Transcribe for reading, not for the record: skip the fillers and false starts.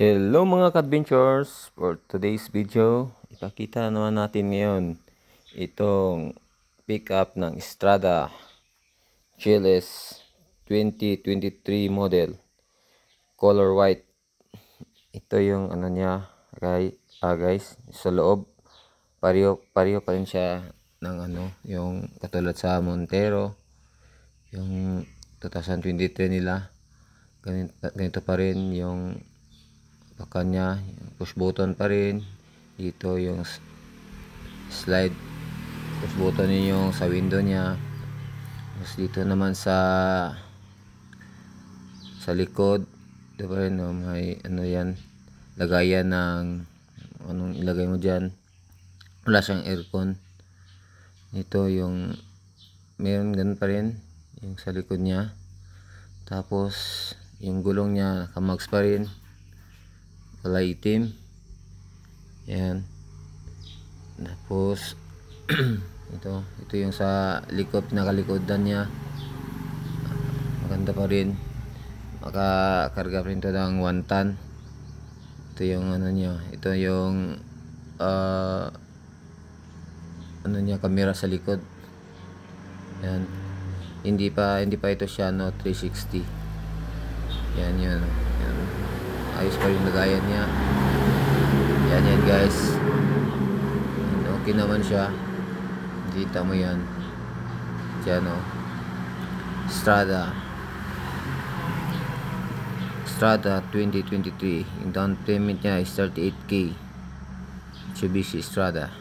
Hello mga ka-adventures! For today's video, ipakita naman natin ngayon itong pickup ng Strada GLS 2023 model, color white. Ito yung ano niya, guys, sa loob pareho pa rin siya ng yung katulad sa Montero, yung 2023 nila. Ganito pa rin yung kanya, push button pa rin dito, yung slide push button yung sa window niya. Tapos dito naman sa likod, ito pa rin, may yan, lagayan ng anong ilagay mo dyan. Wala siyang aircon. Ito yung meron ganun pa rin yung sa likod niya. Tapos yung gulong niya nakamags pa rin, kulay itim. Yan. Tapos ito yung sa likod, nakalikodan niya, maganda pa rin, makakarga pa rin ito ng 1 ton. Ito yung niya, ito yung camera sa likod. Yan. Hindi pa ito siya 360. Yan yun. Yan. Ayos pa yung lagayan niya. Yan guys. Okay naman siya. Kita mo yan. Diyan Strada 2023. Yung down payment niya is 38K. Mitsubishi Strada.